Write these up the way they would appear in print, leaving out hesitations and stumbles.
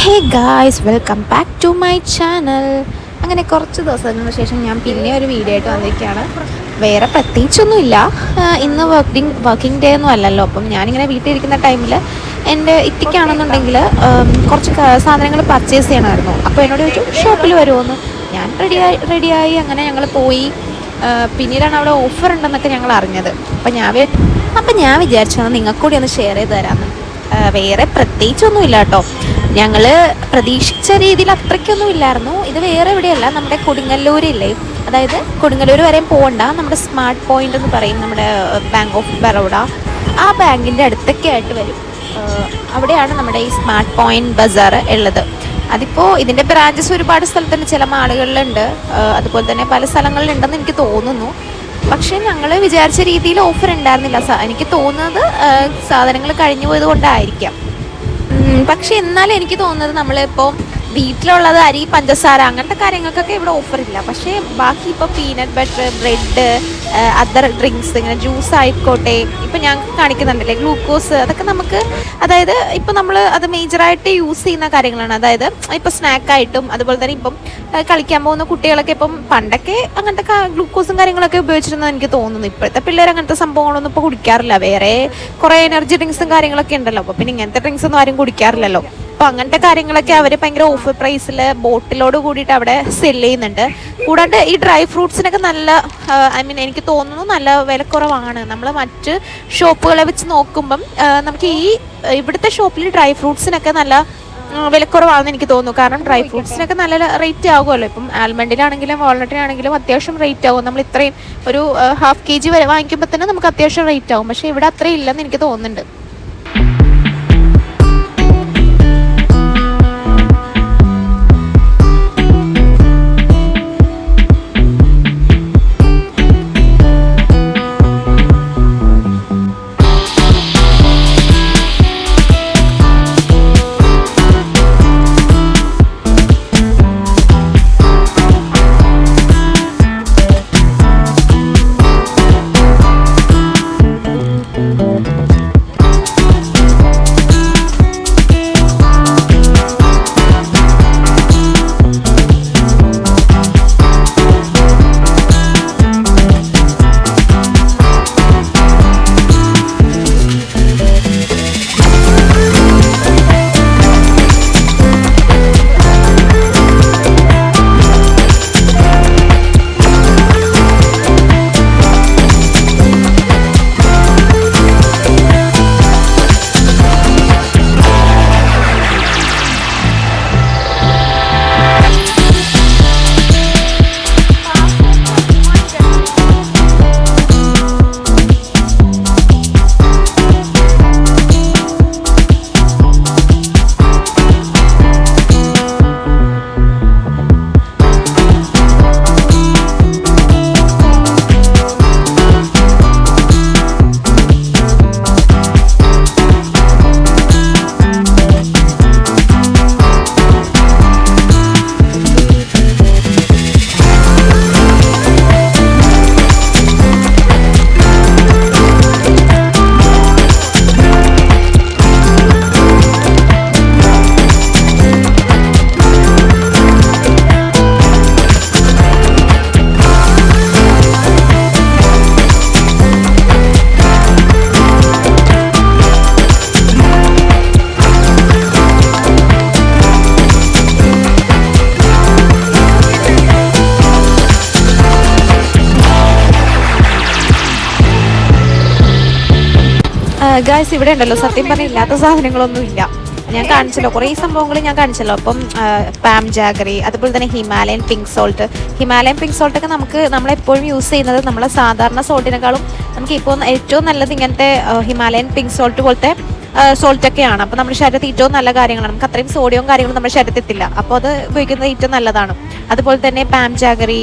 Hey guys, welcome back to my channel. അങ്ങനെ കുറച്ച് ദിവസങ്ങൾക്ക് ശേഷം ഞാൻ പിന്നെ ഒരു വീഡിയോ ആയിട്ട് വന്നിരിക്കുകയാണ്. വേറെ പ്രത്യേകിച്ചൊന്നുമില്ല. ഇന്ന് വർക്കിംഗ് ഡേ ഒന്നും അല്ലല്ലോ. അപ്പം ഞാനിങ്ങനെ വീട്ടിലിരിക്കുന്ന ടൈമിൽ എൻ്റെ ഇത്തിക്കാണെന്നുണ്ടെങ്കിൽ കുറച്ച് സാധനങ്ങൾ പർച്ചേസ് ചെയ്യണമായിരുന്നു. അപ്പോൾ എന്നോട് ചോദിച്ചു ഷോപ്പിൽ വരുമോയെന്ന്. ഞാൻ റെഡിയായി അങ്ങനെ ഞങ്ങൾ പോയി. പിന്നീടാണ് അവിടെ ഓഫർ ഉണ്ടെന്നൊക്കെ ഞങ്ങൾ അറിഞ്ഞത്. അപ്പം ഞാൻ വിചാരിച്ചത് നിങ്ങൾക്ക് കൂടി ഒന്ന് ഷെയർ ചെയ്ത് തരാമെന്ന്. വേറെ പ്രത്യേകിച്ചൊന്നുമില്ല കേട്ടോ. ഞങ്ങൾ പ്രതീക്ഷിച്ച രീതിയിൽ അത്രയ്ക്കൊന്നും ഇല്ലായിരുന്നു. ഇത് വേറെ എവിടെയല്ല, നമ്മുടെ കൊടുങ്ങല്ലൂരില്ലേ, അതായത് കൊടുങ്ങല്ലൂർ വരെയും പോകണ്ട, നമ്മുടെ സ്മാർട്ട് പോയിന്റ് എന്ന് പറയും, നമ്മുടെ ബാങ്ക് ഓഫ് ബറോഡ, ആ ബാങ്കിൻ്റെ അടുത്തൊക്കെ ആയിട്ട് വരും. അവിടെയാണ് നമ്മുടെ ഈ സ്മാർട്ട് പോയിന്റ് ബസാർ ഉള്ളത്. അതിപ്പോൾ ഇതിൻ്റെ ബ്രാഞ്ചസ് ഒരുപാട് സ്ഥലത്തുണ്ട്, ചില മാളുകളിലുണ്ട്, അതുപോലെ തന്നെ പല സ്ഥലങ്ങളിലുണ്ടെന്ന് എനിക്ക് തോന്നുന്നു. പക്ഷേ ഞങ്ങൾ വിചാരിച്ച രീതിയിൽ ഓഫർ ഉണ്ടായിരുന്നില്ല. എനിക്ക് തോന്നുന്നത് സാധനങ്ങൾ കഴിഞ്ഞു പോയത് കൊണ്ടായിരിക്കാം. പക്ഷെ എന്നാലും എനിക്ക് തോന്നുന്നത് നമ്മളിപ്പോൾ വീട്ടിലുള്ളത് അരി, പഞ്ചസാര, അങ്ങനത്തെ കാര്യങ്ങൾക്കൊക്കെ ഇവിടെ ഓഫറില്ല. പക്ഷേ ബാക്കി ഇപ്പോൾ peanut butter, bread, other drinks, ഇങ്ങനെ ജ്യൂസ് ആയിക്കോട്ടെ, ഇപ്പം ഞാൻ കാണിക്കുന്നുണ്ടല്ലേ ഗ്ലൂക്കോസ്, അതൊക്കെ നമുക്ക്, അതായത് ഇപ്പം നമ്മൾ അത് മേജറായിട്ട് യൂസ് ചെയ്യുന്ന കാര്യങ്ങളാണ്. അതായത് ഇപ്പോൾ സ്നാക്കായിട്ടും അതുപോലെ തന്നെ ഇപ്പം കളിക്കാൻ പോകുന്ന കുട്ടികളൊക്കെ ഇപ്പം പണ്ടൊക്കെ അങ്ങനത്തെ ഗ്ലൂക്കോസും കാര്യങ്ങളൊക്കെ ഉപയോഗിച്ചിരുന്നത് എനിക്ക് തോന്നുന്നു. ഇപ്പോഴത്തെ പിള്ളേർ അങ്ങനത്തെ സംഭവങ്ങളൊന്നും ഇപ്പോൾ കുടിക്കാറില്ല. വേറെ കുറേ എനർജി ഡ്രിങ്ക്സും കാര്യങ്ങളൊക്കെ ഉണ്ടല്ലോ. അപ്പോൾ പിന്നെ ഇങ്ങനത്തെ ഡ്രിങ്ക്സ് ഒന്നും ആരും കുടിക്കാറില്ലല്ലോ. അപ്പോൾ അങ്ങനത്തെ കാര്യങ്ങളൊക്കെ അവർ ഭയങ്കര ഓഫർ പ്രൈസിൽ ബോട്ടിലോട് കൂടിയിട്ട് അവിടെ സെല് ചെയ്യുന്നുണ്ട്. കൂടാണ്ട് ഈ ഡ്രൈ ഫ്രൂട്ട്സിനൊക്കെ നല്ല, എനിക്ക് തോന്നുന്നു നല്ല വിലക്കുറവാണ്. നമ്മൾ മറ്റ് ഷോപ്പുകളെ വെച്ച് നോക്കുമ്പം നമുക്ക് ഇവിടുത്തെ ഷോപ്പിൽ ഡ്രൈ ഫ്രൂട്ട്സിനൊക്കെ നല്ല വിലക്കുറവാണെന്ന് എനിക്ക് തോന്നുന്നു. കാരണം ഡ്രൈ ഫ്രൂട്ട്സിനൊക്കെ നല്ല റേറ്റ് ആകുമല്ലോ. ഇപ്പം ആൽമണ്ടിനാണെങ്കിലും വാൾനട്ടിനാണെങ്കിലും അത്യാവശ്യം റേറ്റ് ആകും. നമ്മൾ ഇത്രയും ഒരു ½ kg വരെ വാങ്ങിക്കുമ്പോൾ തന്നെ നമുക്ക് അത്യാവശ്യം റേറ്റ് ആകും. പക്ഷേ ഇവിടെ അത്രയും ഇല്ലെന്ന് എനിക്ക് തോന്നുന്നുണ്ട്. ഗായ്സ്, ഇവിടെ ഉണ്ടല്ലോ സത്യം പറഞ്ഞാൽ ഇല്ലാത്ത സാധനങ്ങളൊന്നും ഇല്ല. ഞാൻ കാണിച്ചല്ലോ, കുറേ സംഭവങ്ങൾ ഞാൻ കാണിച്ചല്ലോ. അപ്പം പാം ജാഗറി, അതുപോലെ തന്നെ ഹിമാലയൻ പിങ്ക് സോൾട്ടൊക്കെ നമ്മളെപ്പോഴും യൂസ് ചെയ്യുന്നത് നമ്മളെ സാധാരണ സോൾട്ടിനേക്കാളും നമുക്ക് ഇപ്പോൾ ഏറ്റവും നല്ലത് ഇങ്ങനത്തെ ഹിമാലയൻ പിങ്ക് സോൾട്ട് പോലത്തെ സോൾട്ടൊക്കെയാണ്. അപ്പോൾ നമ്മുടെ ശരീരത്തിൽ ഏറ്റവും നല്ല കാര്യങ്ങളാണ്. നമുക്ക് അത്രയും സോഡിയവും കാര്യങ്ങളും നമ്മുടെ ശരീരത്തിൽ എത്തില്ല. അപ്പോൾ അത് ഉപയോഗിക്കുന്നത് ഏറ്റവും നല്ലതാണ്. അതുപോലെ തന്നെ പാം ജാഗറി,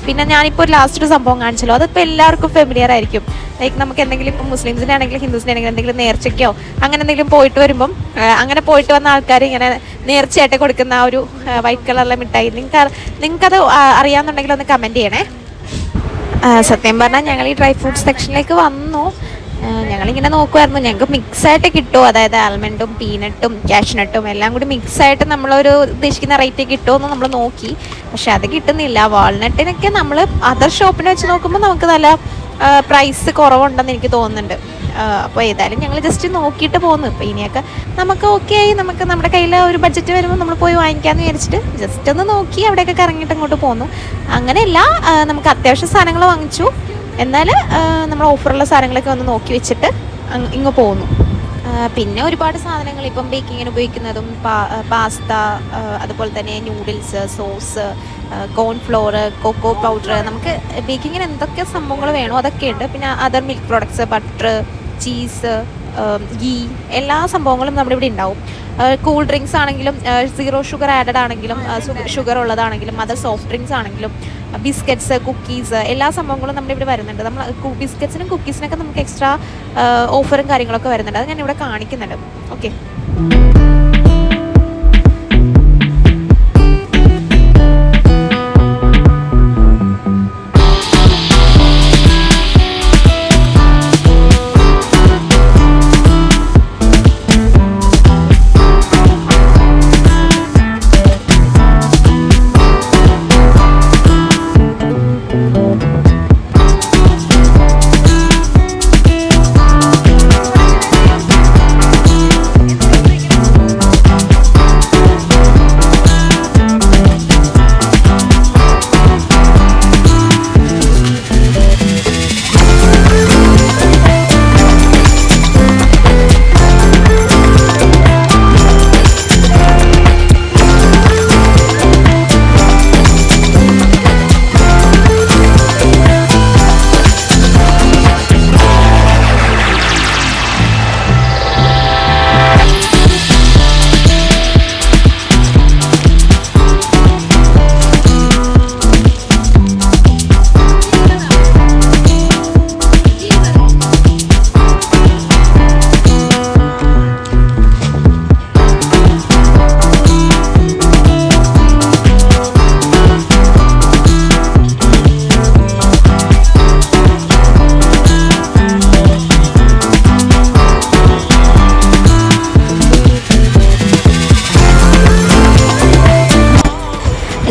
പിന്നെ ഞാനിപ്പോൾ ലാസ്റ്റ് ഒരു സംഭവം കാണിച്ചല്ലോ, അതിപ്പോൾ എല്ലാവർക്കും ഫെമിലിയർ ആയിരിക്കും. ലൈക്ക് നമുക്ക് എന്തെങ്കിലും ഇപ്പം മുസ്ലിംസിനാണെങ്കിലും ഹിന്ദുസിനാണെങ്കിലും എന്തെങ്കിലും നേർച്ചയ്ക്കോ അങ്ങനെ എന്തെങ്കിലും പോയിട്ട് വരുമ്പം അങ്ങനെ പോയിട്ട് വന്ന ആൾക്കാർ ഇങ്ങനെ നേർച്ചയായിട്ട് കൊടുക്കുന്ന ആ ഒരു വൈറ്റ് കളറിലെ മിഠായി, നിങ്ങൾക്കത് അറിയാമെന്നുണ്ടെങ്കിൽ ഒന്ന് കമൻറ്റ് ചെയ്യണേ. സത്യം പറഞ്ഞാൽ ഞങ്ങൾ ഈ ഡ്രൈ ഫ്രൂട്ട്സ് സെക്ഷനിലേക്ക് വന്നു. ഞങ്ങളിങ്ങനെ നോക്കുമായിരുന്നു ഞങ്ങൾക്ക് മിക്സായിട്ട് കിട്ടുമോ, അതായത് ആൽമണ്ടും പീനട്ടും കാഷ്നട്ടും എല്ലാം കൂടി മിക്സായിട്ട് നമ്മളൊരു ഉദ്ദേശിക്കുന്ന റേറ്റ് കിട്ടുമോ നമ്മൾ നോക്കി. പക്ഷെ അത് കിട്ടുന്നില്ല. വാൾനട്ടിനൊക്കെ നമ്മൾ അതർ ഷോപ്പിനെ വെച്ച് നോക്കുമ്പോൾ നമുക്ക് നല്ല പ്രൈസ് കുറവുണ്ടെന്ന് എനിക്ക് തോന്നുന്നുണ്ട്. അപ്പോൾ ഏതായാലും ഞങ്ങൾ ജസ്റ്റ് നോക്കിയിട്ട് പോകുന്നു. ഇപ്പോൾ ഇനിയൊക്കെ നമുക്ക് ഓക്കെ ആയി, നമുക്ക് നമ്മുടെ കയ്യിൽ ഒരു ബഡ്ജറ്റ് വരുമ്പോൾ നമ്മൾ പോയി വാങ്ങിക്കാമെന്ന് വിചാരിച്ചിട്ട് ജസ്റ്റ് ഒന്ന് നോക്കി അവിടെയൊക്കെ കറങ്ങിയിട്ട് അങ്ങോട്ട് പോന്നു. അങ്ങനെയല്ല, നമുക്ക് അത്യാവശ്യം സാധനങ്ങൾ വാങ്ങിച്ചു, എന്നാൽ നമ്മൾ ഓഫറുള്ള സാധനങ്ങളൊക്കെ ഒന്ന് നോക്കി വെച്ചിട്ട് ഇങ്ങ് പോകുന്നു. പിന്നെ ഒരുപാട് സാധനങ്ങൾ ഇപ്പം ബേക്കിങ്ങിന് ഉപയോഗിക്കുന്നതും പാസ്ത, അതുപോലെ തന്നെ noodles, sauce, cornflour, cocoa powder, നമുക്ക് ബേക്കിങ്ങിന് എന്തൊക്കെ സംഭവങ്ങൾ വേണോ അതൊക്കെ ഉണ്ട്. പിന്നെ other milk products, butter, cheese, ghee, എല്ലാ സംഭവങ്ങളും നമ്മുടെ ഇവിടെ ഉണ്ടാവും. കൂൾ ഡ്രിങ്ക്സ് ആണെങ്കിലും 0 ഷുഗർ ആഡഡ് ആണെങ്കിലും ഷുഗർ ഉള്ളതാണെങ്കിലും അതർ സോഫ്റ്റ് ഡ്രിങ്ക്സ് ആണെങ്കിലും ബിസ്ക്കറ്റ്സ്, കുക്കീസ്, എല്ലാ സംഭവങ്ങളും നമ്മുടെ ഇവിടെ വരുന്നുണ്ട്. നമ്മൾ ബിസ്ക്കറ്റ്സിനും കുക്കീസിനൊക്കെ നമുക്ക് എക്സ്ട്രാ ഓഫറും കാര്യങ്ങളൊക്കെ വരുന്നുണ്ട്. അത് ഞാൻ ഇവിടെ കാണിക്കുന്നുണ്ട്. ഓക്കെ,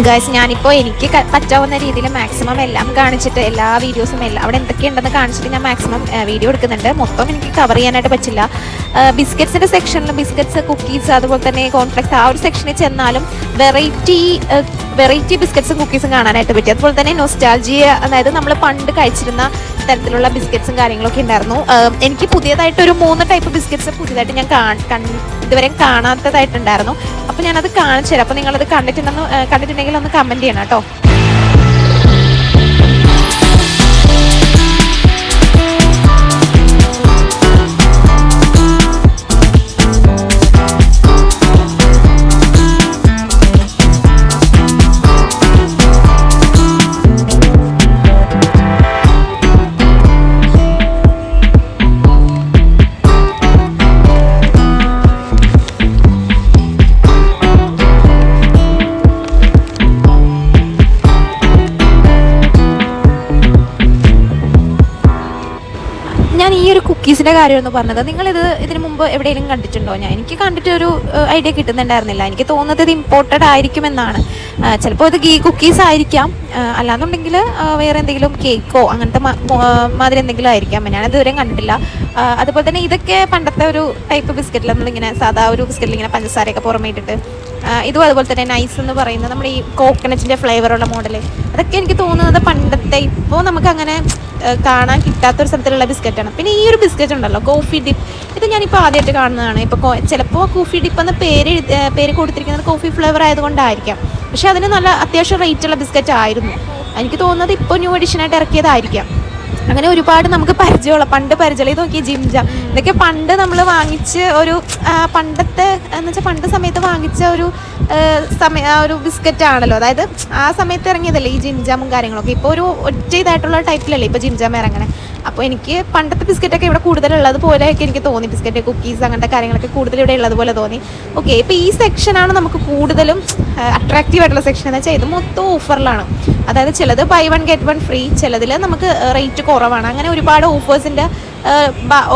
ഗൈസ്, ഞാനിപ്പോൾ എനിക്ക് പറ്റാവുന്ന രീതിയിൽ മാക്സിമം എല്ലാം കാണിച്ചിട്ട്, എല്ലാ വീഡിയോസും എല്ലാം അവിടെ എന്തൊക്കെയുണ്ടെന്ന് കാണിച്ചിട്ട് ഞാൻ മാക്സിമം വീഡിയോ എടുക്കുന്നുണ്ട്. മൊത്തം എനിക്ക് കവർ ചെയ്യാനായിട്ട് പറ്റില്ല. ബിസ്ക്കറ്റ്സിൻ്റെ സെക്ഷനിൽ ബിസ്ക്കറ്റ്സ്, കുക്കീസ്, അതുപോലെ തന്നെ കോൺഫ്ലെക്സ്, ആ ഒരു സെക്ഷനിൽ ചെന്നാലും വെറൈറ്റി ബിസ്ക്കറ്റ്സും കുക്കീസും കാണാനായിട്ട് പറ്റി. അതുപോലെ തന്നെ നൊസ്റ്റാൾജിയ, അതായത് നമ്മൾ പണ്ട് കഴിച്ചിരുന്ന തരത്തിലുള്ള ബിസ്ക്കറ്റ്സും കാര്യങ്ങളൊക്കെ ഉണ്ടായിരുന്നു. എനിക്ക് പുതിയതായിട്ടൊരു 3 ടൈപ്പ് ബിസ്ക്കറ്റ്സ് പുതിയതായിട്ട് ഞാൻ ഇതുവരെ കാണാത്തതായിട്ടുണ്ടായിരുന്നു. അപ്പോൾ ഞാനത് കാണിച്ചു തരാം. അപ്പോൾ നിങ്ങളത് കണ്ടിട്ടുണ്ടെങ്കിൽ ഒന്ന് കമൻറ്റ് ചെയ്യണം കേട്ടോ. ഞാൻ ഈ ഒരു കുക്കീസിൻ്റെ കാര്യമെന്ന് പറഞ്ഞത്, നിങ്ങളിത് ഇതിന് മുമ്പ് എവിടെയെങ്കിലും കണ്ടിട്ടുണ്ടോ? എനിക്ക് കണ്ടിട്ടൊരു ഐഡിയ കിട്ടുന്നുണ്ടായിരുന്നില്ല. എനിക്ക് തോന്നുന്നത് ഇത് ഇമ്പോർട്ടഡ് ആയിരിക്കുമെന്നാണ്. ചിലപ്പോൾ ഇത് ഗീ കുക്കീസ് ആയിരിക്കാം, അല്ലാന്നുണ്ടെങ്കിൽ വേറെ എന്തെങ്കിലും കേക്കോ അങ്ങനത്തെ മാതിരി എന്തെങ്കിലും ആയിരിക്കാം. ഞാനത് ഇതുവരെയും കണ്ടിട്ടില്ല. അതുപോലെ തന്നെ ഇതൊക്കെ പണ്ടത്തെ ഒരു ടൈപ്പ് ബിസ്ക്കറ്റിൽ നമ്മളിങ്ങനെ സാധാ ഒരു ബിസ്ക്കറ്റിൽ ഇങ്ങനെ പഞ്ചസാരയൊക്കെ പുറമേ ഇട്ടിട്ട്, ഇതും അതുപോലെ തന്നെ നൈസ് എന്ന് പറയുന്നത് നമ്മുടെ ഈ കോക്കനറ്റിൻ്റെ ഫ്ലേവറുള്ള മോഡൽ, അതൊക്കെ എനിക്ക് തോന്നുന്നത് പണ്ടത്തെ, ഇപ്പോൾ നമുക്കങ്ങനെ കാണാൻ കിട്ടാത്തൊരു സ്ഥലത്തിലുള്ള ബിസ്ക്കറ്റാണ്. പിന്നെ ഈ ഒരു ബിസ്ക്കറ്റ് ഉണ്ടല്ലോ, കോഫി ഡിപ്പ്, ഇത് ഞാനിപ്പോൾ ആദ്യമായിട്ട് കാണുന്നതാണ്. ഇപ്പോൾ ചിലപ്പോൾ കോഫി ഡിപ്പ് എന്ന പേര് കൊടുത്തിരിക്കുന്നത് കോഫി ഫ്ലേവർ ആയതുകൊണ്ടായിരിക്കാം. പക്ഷേ അതിന് നല്ല അത്യാവശ്യം റേറ്റുള്ള ബിസ്ക്കറ്റ് ആയിരുന്നു. എനിക്ക് തോന്നുന്നത് ഇപ്പോൾ ന്യൂ എഡിഷനായിട്ട് ഇറക്കിയതായിരിക്കാം. അങ്ങനെ ഒരുപാട് നമുക്ക് പണ്ട് പരിചയമുള്ള ഇത് നോക്കി ജിംജാം, ഇതൊക്കെ പണ്ട് നമ്മൾ വാങ്ങിച്ച് ഒരു പണ്ടത്തെ എന്ന് വെച്ചാൽ പണ്ട് സമയത്ത് വാങ്ങിച്ച ഒരു ബിസ്ക്കറ്റ് ആണല്ലോ. അതായത് ആ സമയത്ത് ഇറങ്ങിയതല്ലേ ഈ ജിംജാമും കാര്യങ്ങളൊക്കെ. ഇപ്പോൾ ഒരു ഒറ്റ ഇതായിട്ടുള്ള ടൈപ്പിലല്ലേ ഇപ്പോൾ ജിംജാം ഇറങ്ങണേ. അപ്പോൾ എനിക്ക് പണ്ടത്തെ ബിസ്ക്കറ്റൊക്കെ ഇവിടെ കൂടുതലുള്ളത് പോലെയൊക്കെ എനിക്ക് തോന്നി. ബിസ്ക്കറ്റ്, കുക്കീസ്, അങ്ങനത്തെ കാര്യങ്ങളൊക്കെ കൂടുതൽ ഇവിടെ ഉള്ളതുപോലെ തോന്നി. ഓക്കെ, ഇപ്പോൾ ഈ സെക്ഷനാണ് നമുക്ക് കൂടുതലും അട്രാക്റ്റീവ് ആയിട്ടുള്ള സെക്ഷൻ എന്ന് വെച്ചാൽ ഇത് മൊത്തം ഓഫറിലാണ്. അതായത് ചിലത് ബൈ 1 get 1 ഫ്രീ, ചിലതിൽ നമുക്ക് റേറ്റ് കുറവാണ്. അങ്ങനെ ഒരുപാട് ഓഫേഴ്സിൻ്റെ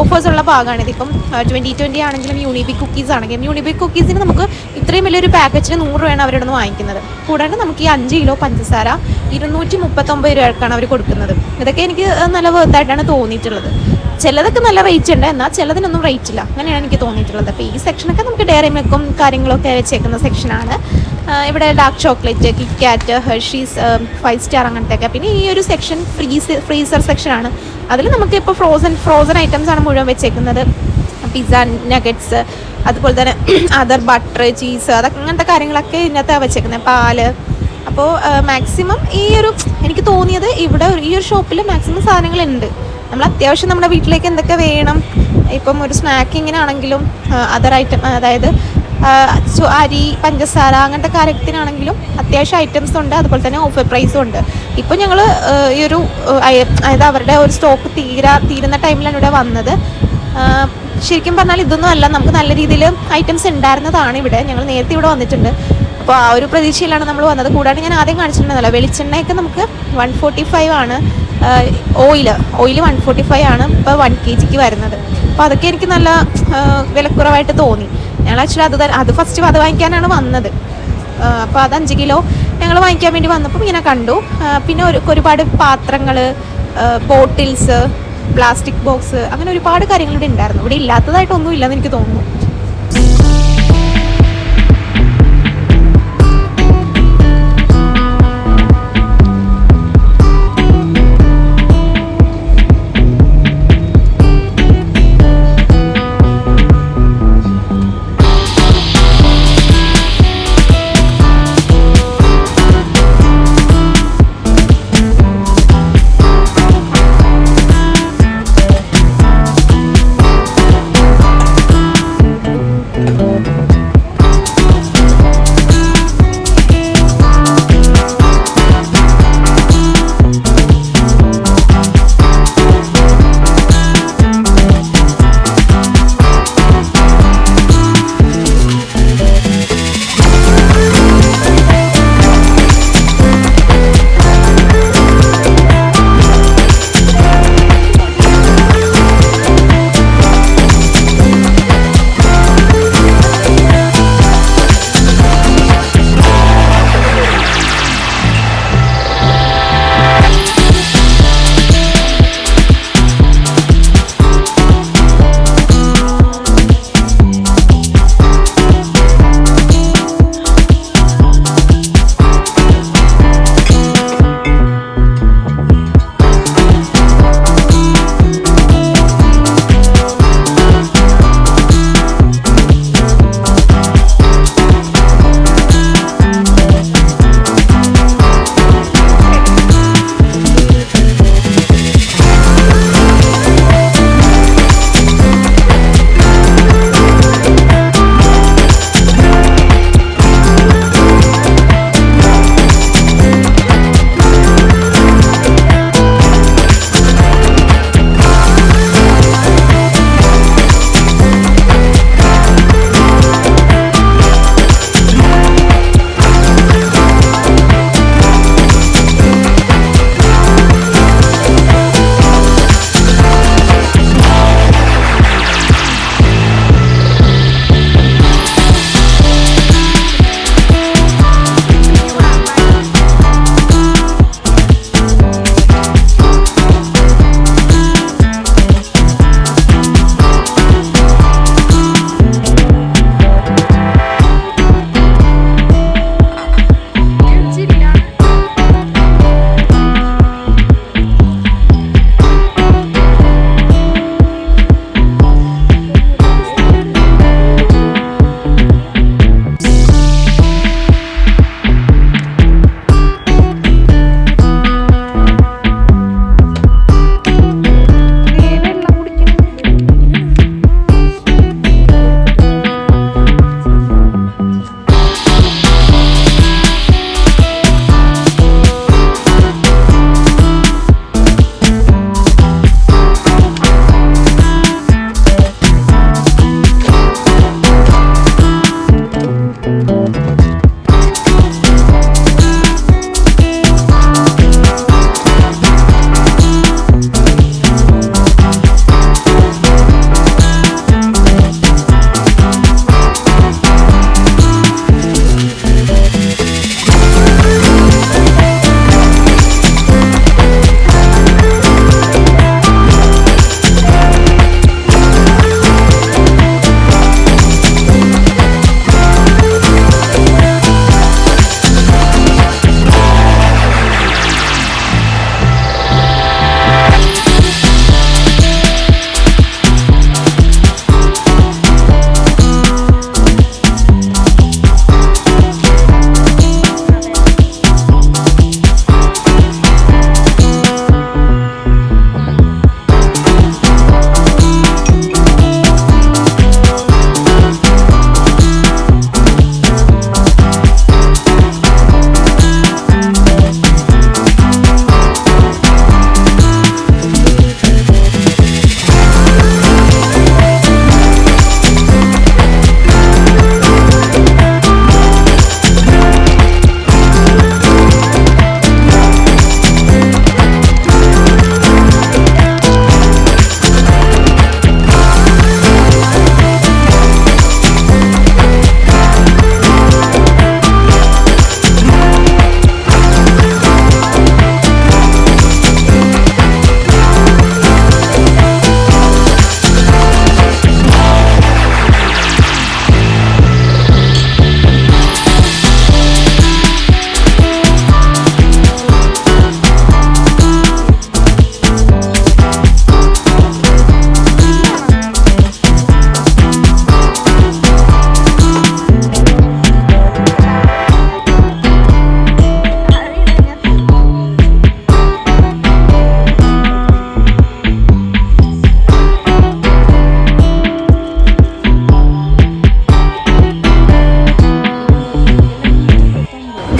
ഓഫേഴ്സ് ഉള്ള ഭാഗമാണിത്. ഇപ്പം 2020 ആണെങ്കിലും യൂണിബിക് കുക്കീസ് ആണെങ്കിലും യൂണിബിക് കുക്കീസിന് നമുക്ക് ഇത്രയും വലിയൊരു പാക്കറ്റിന് 100 രൂപയാണ് അവരുടെ നിന്ന് വാങ്ങിക്കുന്നത്. കൂടാണ്ട് നമുക്ക് ഈ 5 കിലോ പഞ്ചസാര 239 രൂപയ്ക്കാണ് അവർ കൊടുക്കുന്നത്. ഇതൊക്കെ എനിക്ക് നല്ല വർത്തായിട്ടാണ് തോന്നിയിട്ടുള്ളത്. ചിലതൊക്കെ നല്ല റേറ്റ് ഉണ്ട്, എന്നാൽ ചിലതിനൊന്നും റേറ്റ് ഇല്ല, അങ്ങനെയാണ് എനിക്ക് തോന്നിയിട്ടുള്ളത്. അപ്പോൾ ഈ സെക്ഷനൊക്കെ നമുക്ക് ഡയറി മിൽക്കും കാര്യങ്ങളൊക്കെ വെച്ചേക്കുന്ന സെക്ഷനാണ്. ഇവിടെ dark chocolate, KitKat, Hershey's, 5 star അങ്ങനത്തെയൊക്കെ. പിന്നെ ഈ ഒരു സെക്ഷൻ ഫ്രീസർ സെക്ഷനാണ്. അതിൽ നമുക്ക് ഇപ്പോൾ ഫ്രോസൺ ഐറ്റംസ് ആണ് മുഴുവൻ വെച്ചേക്കുന്നത്. പിസ്സ, നഗറ്റ്സ്, അതുപോലെ തന്നെ അതർ ബട്ടർ, ചീസ്, അതൊക്കെ അങ്ങനത്തെ കാര്യങ്ങളൊക്കെ ഇതിനകത്താണ് വെച്ചേക്കുന്നത്. പാല്. അപ്പോൾ മാക്സിമം ഈ ഒരു എനിക്ക് തോന്നിയത് ഇവിടെ ഈ ഒരു ഷോപ്പിൽ മാക്സിമം സാധനങ്ങളുണ്ട്. നമ്മൾ അത്യാവശ്യം നമ്മുടെ വീട്ടിലേക്ക് എന്തൊക്കെ വേണം, ഇപ്പം ഒരു സ്നാക്കിങ്ങിനാണെങ്കിലും അതർ ഐറ്റം, അതായത് അരി, പഞ്ചസാര അങ്ങനത്തെ കാര്യത്തിനാണെങ്കിലും അത്യാവശ്യം ഐറ്റംസ് ഉണ്ട്. അതുപോലെ തന്നെ ഓഫർ പ്രൈസും ഉണ്ട്. ഇപ്പോൾ ഞങ്ങൾ ഈ ഒരു അതായത് അവരുടെ ഒരു സ്റ്റോക്ക് തീരുന്ന ടൈമിലാണ് ഇവിടെ വന്നത്. ശരിക്കും പറഞ്ഞാൽ ഇതൊന്നും അല്ല, നമുക്ക് നല്ല രീതിയിൽ ഐറ്റംസ് ഉണ്ടായിരുന്നതാണ് ഇവിടെ. ഞങ്ങൾ നേരത്തെ ഇവിടെ വന്നിട്ടുണ്ട്. അപ്പോൾ ആ ഒരു പ്രതീക്ഷയിലാണ് നമ്മൾ വന്നത്. കൂടാതെ ഞാൻ ആദ്യം കാണിച്ചിട്ടുണ്ടല്ലോ, വെളിച്ചെണ്ണയൊക്കെ നമുക്ക് 145 ആണ്. ഓയിൽ 145 ആണ് ഇപ്പോൾ 1 kg വരുന്നത്. അപ്പോൾ അതൊക്കെ എനിക്ക് നല്ല വിലക്കുറവായിട്ട് തോന്നി. ഞങ്ങൾ ആക്ച്വലി അത് ഫസ്റ്റ് അത് വാങ്ങിക്കാനാണ് വന്നത്. അപ്പോൾ അത് 5 കിലോ ഞങ്ങൾ വാങ്ങിക്കാൻ വേണ്ടി വന്നപ്പോൾ ഇങ്ങനെ കണ്ടു. പിന്നെ ഒരുപാട് പാത്രങ്ങൾ, ബോട്ടിൽസ്, പ്ലാസ്റ്റിക് ബോക്സ്, അങ്ങനെ ഒരുപാട് കാര്യങ്ങൾ ഇവിടെ ഉണ്ടായിരുന്നു. ഇവിടെ ഇല്ലാത്തതായിട്ടൊന്നും ഇല്ലെന്ന് എനിക്ക് തോന്നുന്നു.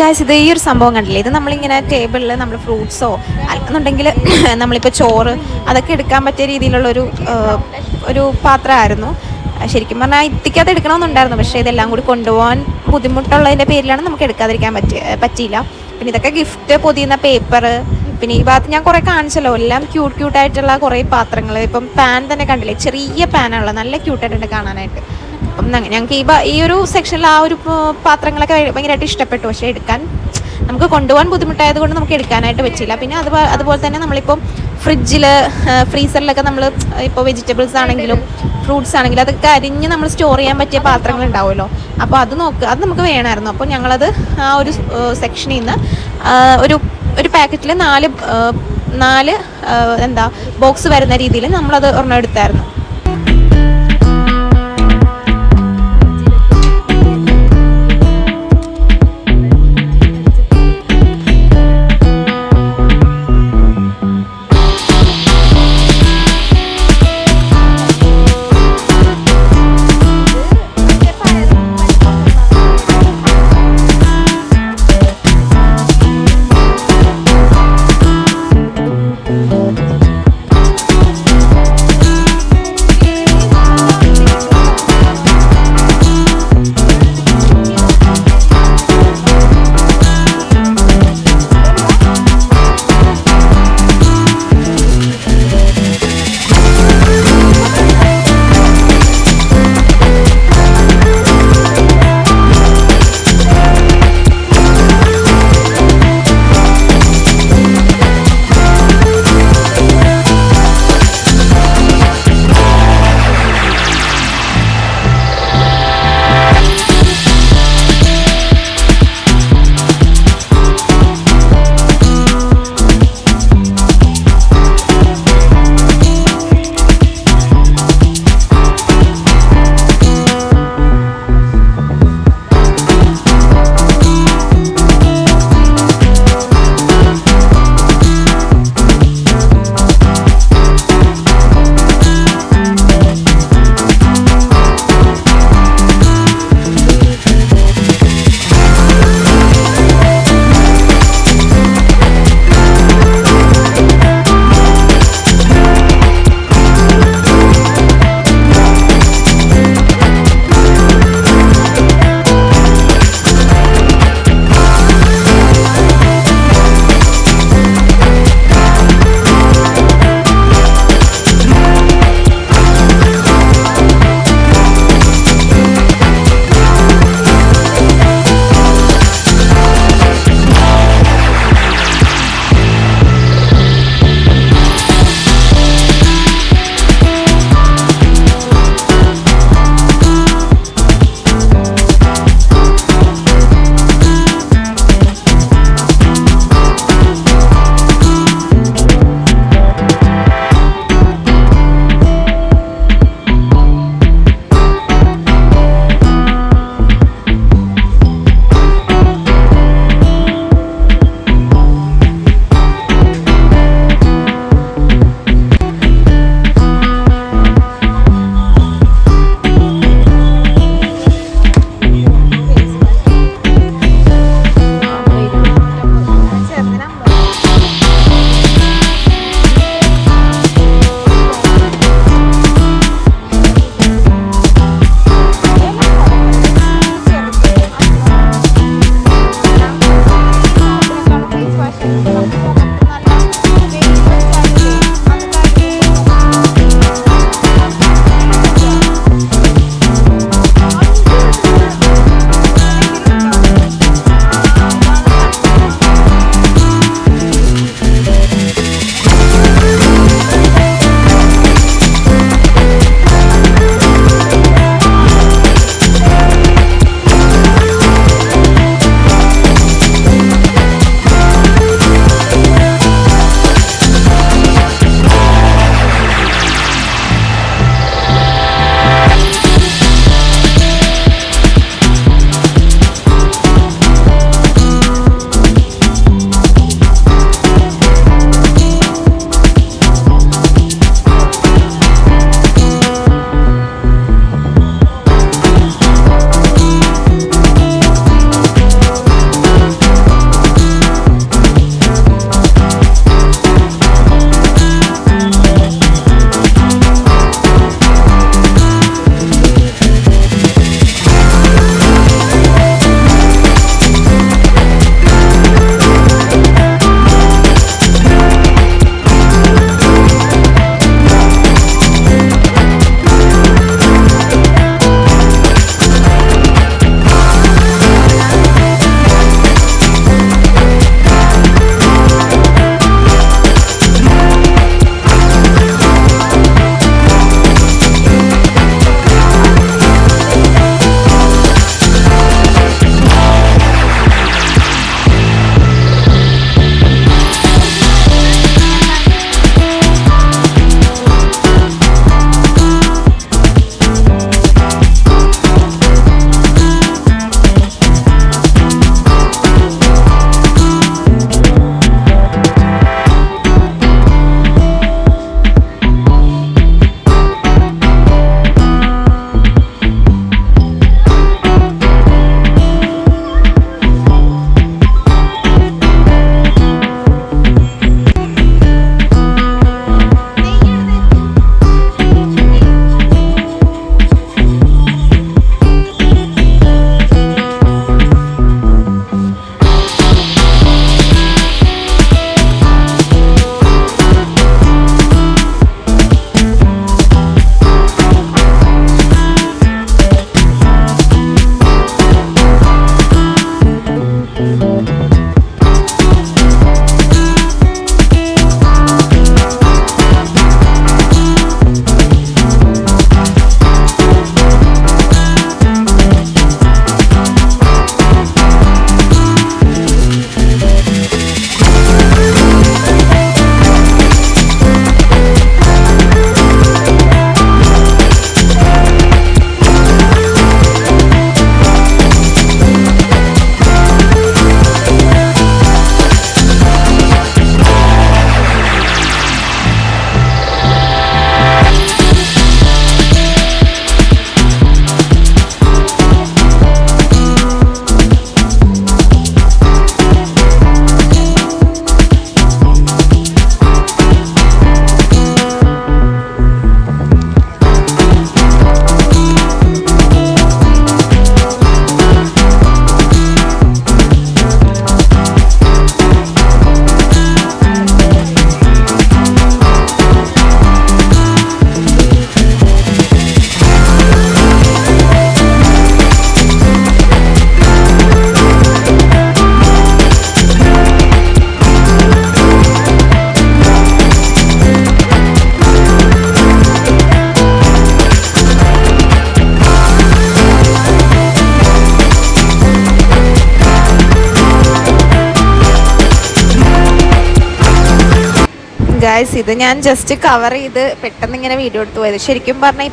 ഗായ്സ്, ഇത് ഈ ഒരു സംഭവം കണ്ടില്ലേ, ഇത് നമ്മളിങ്ങനെ ടേബിളിൽ നമ്മൾ ഫ്രൂട്ട്സോ അല്ലെന്നുണ്ടെങ്കിൽ നമ്മളിപ്പോൾ ചോറ് അതൊക്കെ എടുക്കാൻ പറ്റിയ രീതിയിലുള്ളൊരു ഒരു പാത്രമായിരുന്നു. ശരിക്കും പറഞ്ഞാൽ ഇത്തിക്കത് എടുക്കണമെന്നുണ്ടായിരുന്നു, പക്ഷേ ഇതെല്ലാം കൂടി കൊണ്ടുപോകാൻ ബുദ്ധിമുട്ടുള്ളതിൻ്റെ പേരിലാണ് നമുക്ക് എടുക്കാതിരിക്കാൻ പറ്റിയില്ല. പിന്നെ ഇതൊക്കെ ഗിഫ്റ്റ് പൊതിയുന്ന പേപ്പർ, പിന്നെ ഈ ഭാഗത്ത് ഞാൻ കുറേ കാണിച്ചല്ലോ, എല്ലാം ക്യൂട്ടായിട്ടുള്ള കുറേ പാത്രങ്ങൾ. ഇപ്പം പാൻ തന്നെ കണ്ടില്ലേ, ചെറിയ പാനാണുള്ളത്, നല്ല ക്യൂട്ടായിട്ടുണ്ട് കാണാനായിട്ട്. അപ്പം ഞങ്ങൾക്ക് ഈ ഒരു സെക്ഷനിൽ ആ ഒരു പാത്രങ്ങളൊക്കെ ഭയങ്കരമായിട്ട് ഇഷ്ടപ്പെട്ടു. പക്ഷേ എടുക്കാൻ നമുക്ക് കൊണ്ടുപോകാൻ ബുദ്ധിമുട്ടായത് കൊണ്ട് നമുക്ക് എടുക്കാനായിട്ട് പറ്റില്ല. പിന്നെ അതുപോലെ തന്നെ നമ്മളിപ്പം ഫ്രീസറിലൊക്കെ നമ്മൾ ഇപ്പോൾ വെജിറ്റബിൾസ് ആണെങ്കിലും ഫ്രൂട്ട്സ് ആണെങ്കിലും അതൊക്കെ അരിഞ്ഞ് നമ്മൾ സ്റ്റോർ ചെയ്യാൻ പറ്റിയ പാത്രങ്ങൾ ഉണ്ടാവുമല്ലോ. അപ്പോൾ അത് നമുക്ക് വേണമായിരുന്നു. അപ്പോൾ ഞങ്ങളത് ആ ഒരു സെക്ഷനിൽ നിന്ന് ഒരു പാക്കറ്റിൽ നാല് ബോക്സ് വരുന്ന രീതിയിൽ നമ്മളത് ഒരെണ്ണം എടുത്തായിരുന്നു. ഗായ്സ്, ഇത് ഞാൻ ജസ്റ്റ് കവർ ചെയ്ത് പെട്ടെന്ന് ഇങ്ങനെ വീഡിയോ എടുത്ത് പോയത്. ശരിക്കും പറഞ്ഞാൽ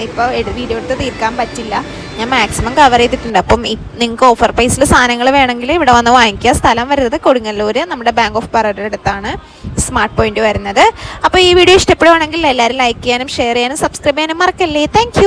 ഇപ്പോൾ വീഡിയോ എടുത്ത് തീർക്കാൻ പറ്റില്ല. ഞാൻ മാക്സിമം കവർ ചെയ്തിട്ടുണ്ട്. അപ്പം നിങ്ങൾക്ക് ഓഫർ പ്രൈസിൽ സാധനങ്ങൾ വേണമെങ്കിൽ ഇവിടെ വന്ന് വാങ്ങിക്കുക. സ്ഥലം വരുന്നത് കൊടുങ്ങല്ലൂർ, നമ്മുടെ ബാങ്ക് ഓഫ് ബറോഡയുടെ അടുത്താണ് സ്മാർട്ട് പോയിന്റ് വരുന്നത്. അപ്പോൾ ഈ വീഡിയോ ഇഷ്ടപ്പെടുവാണെങ്കിൽ എല്ലാവരും ലൈക്ക് ചെയ്യാനും ഷെയർ ചെയ്യാനും സബ്സ്ക്രൈബ് ചെയ്യാനും മറക്കല്ലേ. താങ്ക്